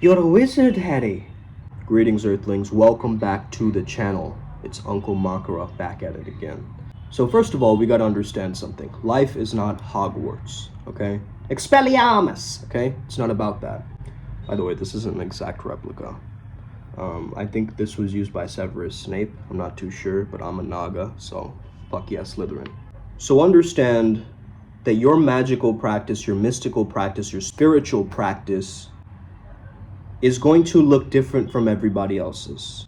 You're a wizard, Harry. Greetings, Earthlings. Welcome back to the channel. It's Uncle Makara back at it again. So first of all, we gotta understand something. Life is not Hogwarts, okay? Expelliarmus, okay? It's not about that. By the way, this is an exact replica. I think this was used by Severus Snape. I'm not too sure, but I'm a Naga, so fuck yeah, Slytherin. So understand that your magical practice, your mystical practice, your spiritual practice is going to look different from everybody else's.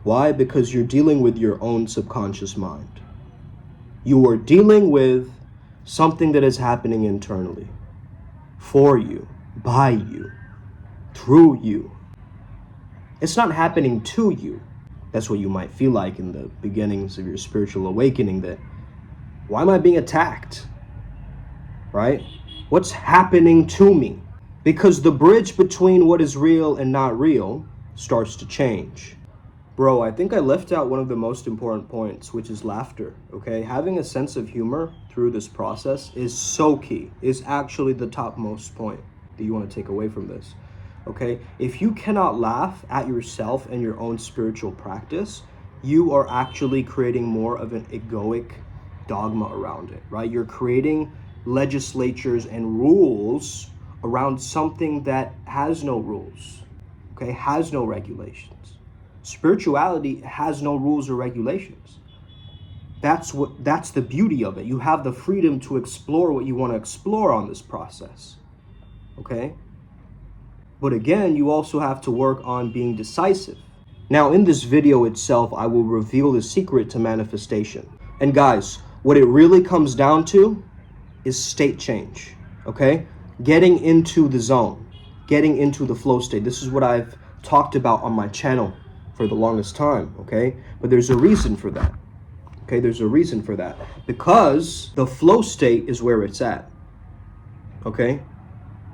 Why? Because you're dealing with your own subconscious mind. You are dealing with something that is happening internally, for you, by you, through you. It's not happening to you. That's what you might feel like in the beginnings of your spiritual awakening, that why am I being attacked? Right? What's happening to me? Because the bridge between what is real and not real starts to change. Bro, I think I left out one of the most important points, which is laughter, okay? Having a sense of humor through this process is so key, is actually the topmost point that you want to take away from this, okay? If you cannot laugh at yourself and your own spiritual practice, you are actually creating more of an egoic dogma around it, right? You're creating legislatures and rules around something that has no rules, okay? Has no regulations. Spirituality has no rules or regulations. That's the beauty of it. You have the freedom to explore what you want to explore on this process, okay? But again, you also have to work on being decisive. Now, in this video itself, I will reveal the secret to manifestation. And guys, what it really comes down to is state change, okay? Getting into the zone, getting into the flow state. This is what I've talked about on my channel for the longest time, okay? But there's a reason for that, okay? There's a reason for that. Because the flow state is where it's at, okay?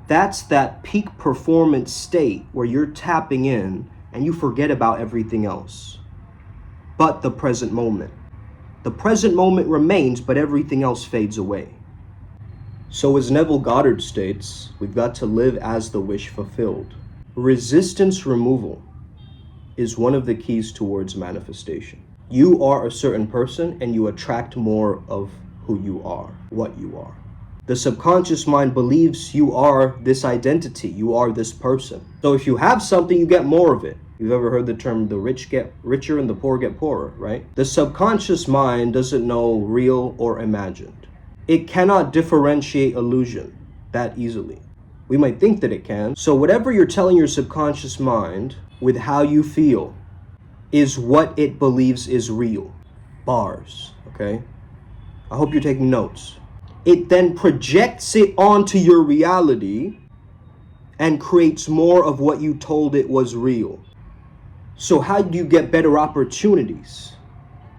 That's that peak performance state where you're tapping in and you forget about everything else but the present moment. The present moment remains, but everything else fades away. So as Neville Goddard states, we've got to live as the wish fulfilled. Resistance removal is one of the keys towards manifestation. You are a certain person and you attract more of who you are, what you are. The subconscious mind believes you are this identity, you are this person. So if you have something, you get more of it. You've ever heard the term the rich get richer and the poor get poorer, right? The subconscious mind doesn't know real or imagined. It cannot differentiate illusion that easily. We might think that it can. So whatever you're telling your subconscious mind with how you feel is what it believes is real. Bars, okay? I hope you're taking notes. It then projects it onto your reality and creates more of what you told it was real. So how do you get better opportunities,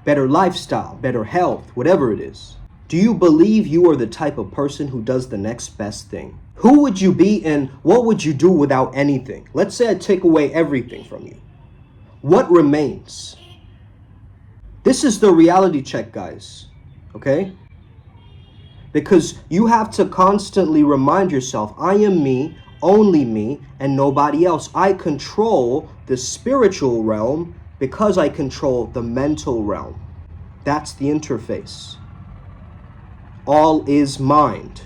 better lifestyle, better health, whatever it is? Do you believe you are the type of person who does the next best thing? Who would you be and what would you do without anything? Let's say I take away everything from you. What remains? This is the reality check, guys, okay? Because you have to constantly remind yourself, I am me, only me, and nobody else. I control the spiritual realm because I control the mental realm. That's the interface. All is mind.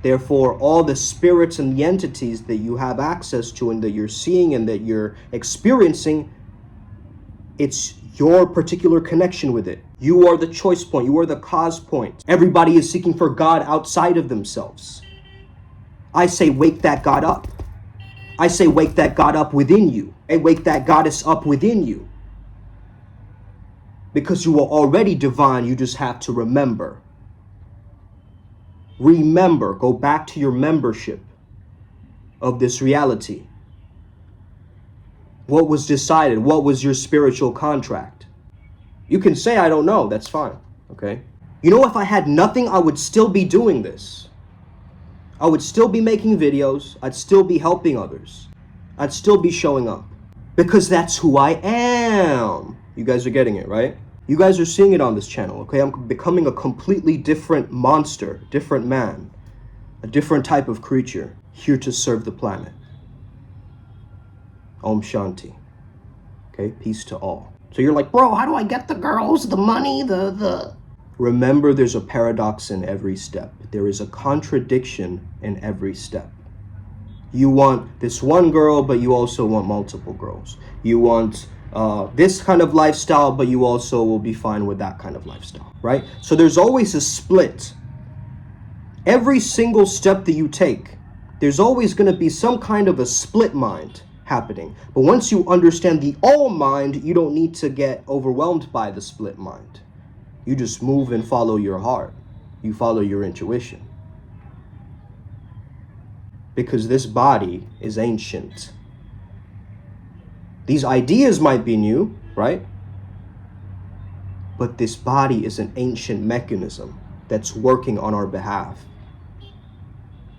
Therefore, all the spirits and the entities that you have access to and that you're seeing and that you're experiencing, it's your particular connection with it. You are the choice point. You are the cause point. Everybody is seeking for God outside of themselves. I say, wake that God up. I say, wake that God up within you. And wake that goddess up within you. Because you are already divine, you just have to remember. Remember, go back to your membership of this reality. What was decided? What was your spiritual contract? You can say, I don't know, that's fine, okay? You know, if I had nothing, I would still be doing this. I would still be making videos, I'd still be helping others. I'd still be showing up. Because that's who I am. You guys are getting it, right? You guys are seeing it on this channel, okay? I'm becoming a completely different monster, different man, a different type of creature, here to serve the planet. Om Shanti. Okay, peace to all. So you're like, bro, how do I get the girls, the money, the... Remember, there's a paradox in every step. There is a contradiction in every step. You want this one girl, but you also want multiple girls. You want this kind of lifestyle, but you also will be fine with that kind of lifestyle, right? So there's always a split. Every single step that you take, there's always going to be some kind of a split mind happening. But once you understand the all mind, you don't need to get overwhelmed by the split mind. You just move and follow your heart. You follow your intuition. Because this body is ancient. These ideas might be new, right? But this body is an ancient mechanism that's working on our behalf.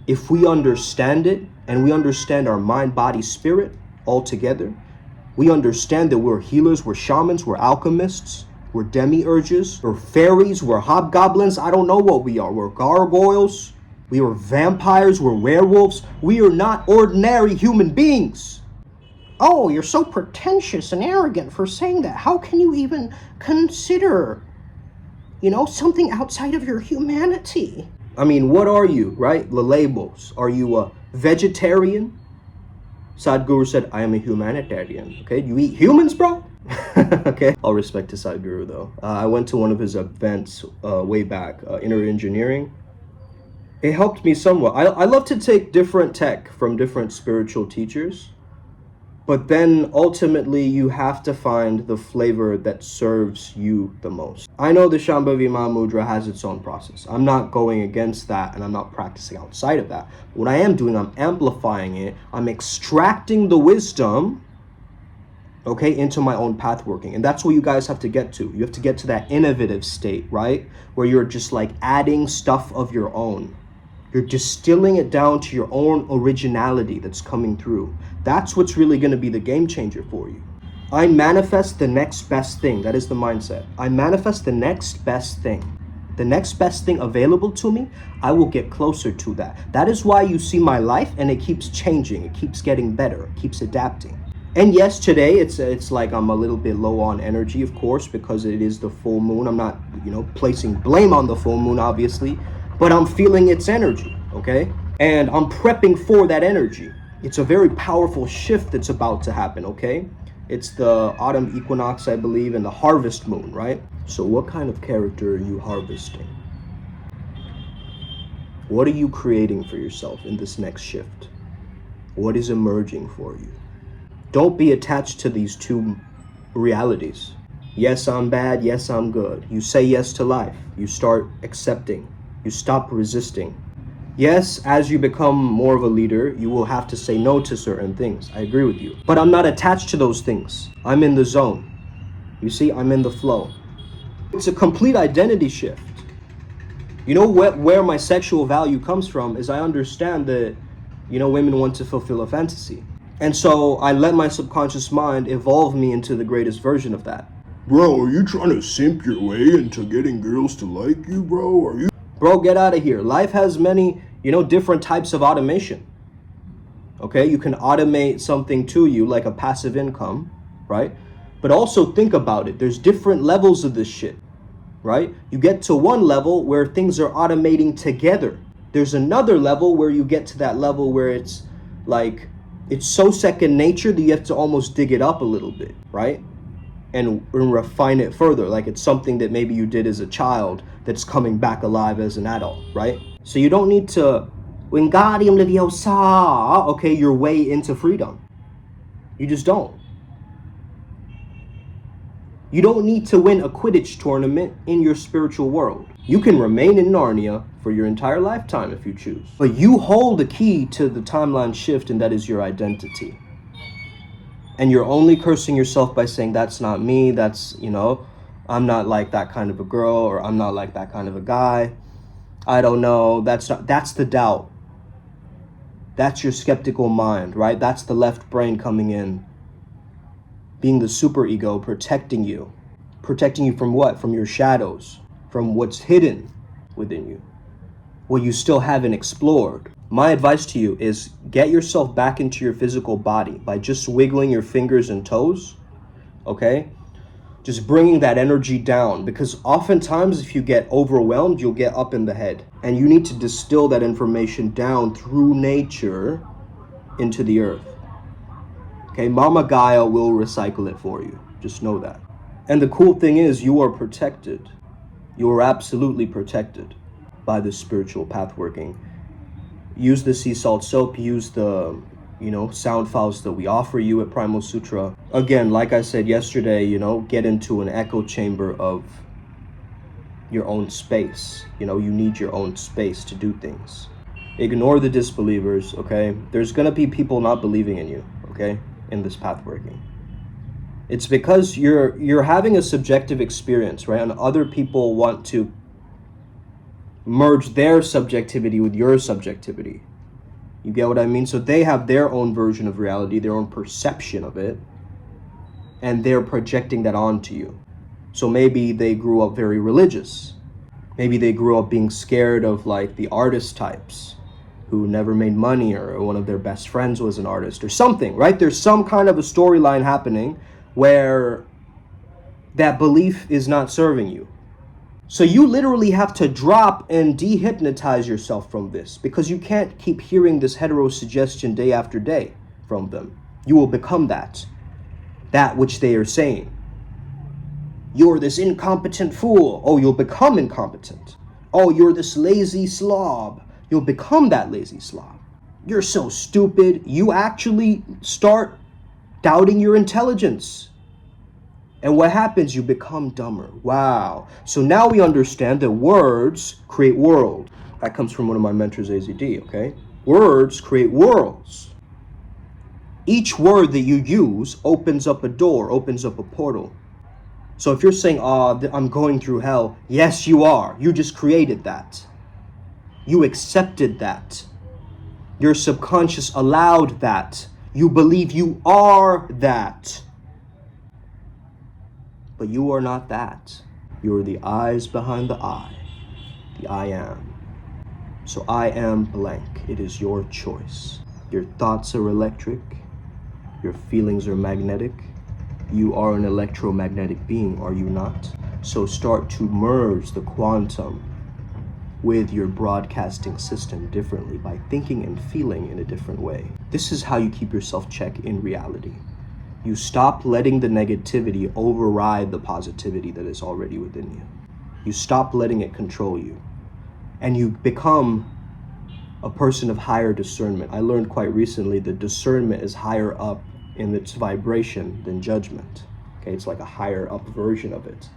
If we understand it, and we understand our mind, body, spirit all together, we understand that we're healers, we're shamans, we're alchemists, we're demiurges, we're fairies, we're hobgoblins, I don't know what we are. We're gargoyles, we are vampires, we're werewolves. We are not ordinary human beings. Oh, you're so pretentious and arrogant for saying that. How can you even consider, something outside of your humanity? I mean, what are you, right? The labels. Are you a vegetarian? Sadhguru said, I am a humanitarian. Okay, you eat humans, bro? Okay, all respect to Sadhguru though. I went to one of his events way back, Inner Engineering. It helped me somewhat. I love to take different tech from different spiritual teachers, but then ultimately you have to find the flavor that serves you the most. I know the Shambhavi Mahamudra has its own process. I'm not going against that and I'm not practicing outside of that. What I am doing, I'm amplifying it. I'm extracting the wisdom, okay, into my own path working. And that's what you guys have to get to. You have to get to that innovative state, right? Where you're just like adding stuff of your own. You're distilling it down to your own originality that's coming through. That's what's really going to be the game changer for you. I manifest the next best thing. That is the mindset. I manifest the next best thing. The next best thing available to me, I will get closer to that. That is why you see my life and it keeps changing. It keeps getting better. It keeps adapting. And yes, today it's like I'm a little bit low on energy, of course, because it is the full moon. I'm not, placing blame on the full moon, obviously, but I'm feeling its energy, okay? And I'm prepping for that energy. It's a very powerful shift that's about to happen, okay? It's the autumn equinox, I believe, and the harvest moon, right? So what kind of character are you harvesting? What are you creating for yourself in this next shift? What is emerging for you? Don't be attached to these two realities. Yes, I'm bad. Yes, I'm good. You say yes to life. You start accepting. You stop resisting. Yes, as you become more of a leader, you will have to say no to certain things. I agree with you. But I'm not attached to those things. I'm in the zone. You see, I'm in the flow. It's a complete identity shift. You know where my sexual value comes from is I understand that, women want to fulfill a fantasy. And so I let my subconscious mind evolve me into the greatest version of that. Bro, are you trying to simp your way into getting girls to like you, bro? Are you? Bro, get out of here. Life has many, different types of automation. Okay, you can automate something to you like a passive income, right? But also think about it. There's different levels of this shit, right? You get to one level where things are automating together. There's another level where you get to that level where it's like, it's so second nature that you have to almost dig it up a little bit, right? And refine it further. Like it's something that maybe you did as a child that's coming back alive as an adult, right? So you don't need to Wingardium Leviosa, okay, your way into freedom. You just don't. You don't need to win a Quidditch tournament in your spiritual world. You can remain in Narnia for your entire lifetime if you choose. But you hold the key to the timeline shift, and that is your identity. And you're only cursing yourself by saying, that's not me, that's, I'm not like that kind of a girl, or I'm not like that kind of a guy. I don't know, that's the doubt. That's your skeptical mind, right? That's the left brain coming in. Being the superego, protecting you. Protecting you from what? From your shadows. From what's hidden within you. What you still haven't explored. My advice to you is get yourself back into your physical body by just wiggling your fingers and toes, okay? Just bringing that energy down, because oftentimes if you get overwhelmed, you'll get up in the head. And you need to distill that information down through nature into the earth. Okay, Mama Gaia will recycle it for you. Just know that. And the cool thing is you are protected. You are absolutely protected by this spiritual path working. Use the sea salt soap, use the sound files that we offer you at Primal Sutra. Again, like I said yesterday, get into an echo chamber of your own space. You need your own space to do things. Ignore the disbelievers, okay? There's gonna be people not believing in you, okay? In this path working. It's because you're having a subjective experience, right? And other people want to merge their subjectivity with your subjectivity. You get what I mean? So they have their own version of reality, their own perception of it, and they're projecting that onto you. So maybe they grew up very religious. Maybe they grew up being scared of like the artist types who never made money, or one of their best friends was an artist or something, right? There's some kind of a storyline happening where that belief is not serving you. So you literally have to drop and dehypnotize yourself from this, because you can't keep hearing this heterosuggestion day after day from them. You will become that which they are saying. You're this incompetent fool. Oh, you'll become incompetent. Oh, you're this lazy slob. You'll become that lazy slob. You're so stupid. You actually start doubting your intelligence. And what happens? You become dumber. Wow. So now we understand that words create world. That comes from one of my mentors, AZD, okay? Words create worlds. Each word that you use opens up a door, opens up a portal. So if you're saying, I'm going through hell, yes, you are. You just created that. You accepted that. Your subconscious allowed that. You believe you are that. But you are not that. You are the eyes behind the I, the I am. So I am blank. It is your choice. Your thoughts are electric. Your feelings are magnetic. You are an electromagnetic being, are you not? So start to merge the quantum with your broadcasting system differently by thinking and feeling in a different way. This is how you keep yourself checked in reality. You stop letting the negativity override the positivity that is already within you. You stop letting it control you. And you become a person of higher discernment. I learned quite recently that discernment is higher up in its vibration than judgment. Okay, it's like a higher up version of it.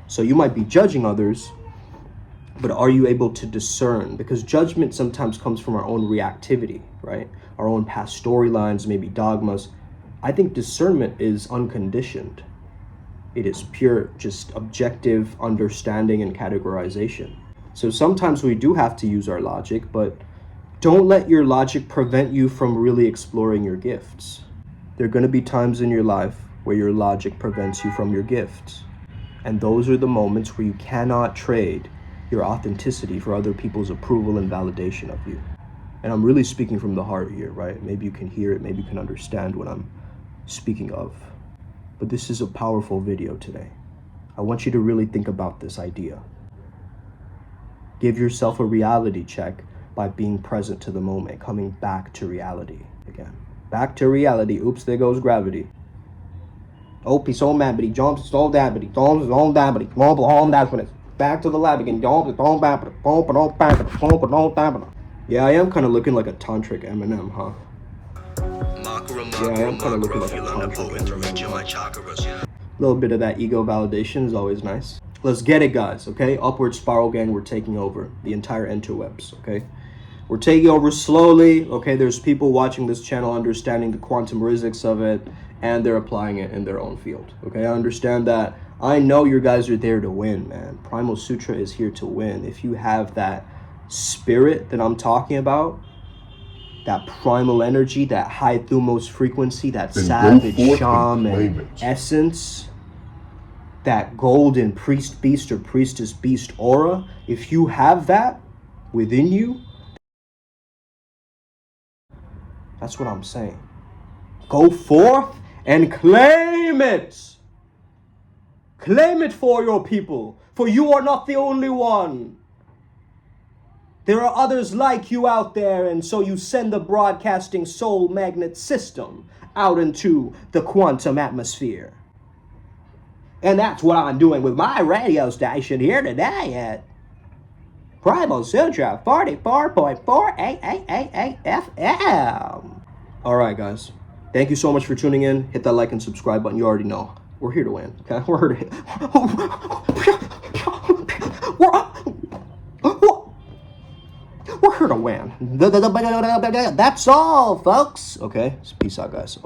So you might be judging others, but are you able to discern? Because judgment sometimes comes from our own reactivity, right? Our own past storylines, maybe dogmas. I think discernment is unconditioned. It is pure, just objective understanding and categorization. So sometimes we do have to use our logic, but don't let your logic prevent you from really exploring your gifts. There are going to be times in your life where your logic prevents you from your gifts. And those are the moments where you cannot trade your authenticity for other people's approval and validation of you. And I'm really speaking from the heart here, right? Maybe you can hear it, maybe you can understand what I'm speaking of. But this is a powerful video today. I want you to really think about this idea. Give yourself a reality check by being present to the moment, coming back to reality again. Back to reality. Oops, there goes gravity. Oh, he's so mad, but he jumps so that, but he jumps on that, but he jumps on that, but it's back to the lab again. Yeah, I am kind of looking like a tantric Eminem, huh? Yeah, I am kind of looking like a tantric Eminem. A little bit of that ego validation is always nice. Let's get it, guys, okay? Upward Spiral Gang, we're taking over the entire interwebs, okay? We're taking over slowly, okay? There's people watching this channel understanding the quantum physics of it, and they're applying it in their own field, okay? I understand that. I know you guys are there to win, man. Primal Sutra is here to win. If you have that spirit that I'm talking about, that primal energy, that high thumos frequency, that savage shaman essence, that golden priest beast or priestess beast aura, if you have that within you, That's what I'm saying. Go forth and claim it. Claim it for your people, for you are not the only one. There are others like you out there, and so you send the broadcasting soul magnet system out into the quantum atmosphere. And that's what I'm doing with my radio station here today at Primal Sutra 44.4 FM. Alright guys, thank you so much for tuning in. Hit that like and subscribe button. You already know. We're here to win, okay? We're here to win. That's all, folks. Okay, peace out, guys.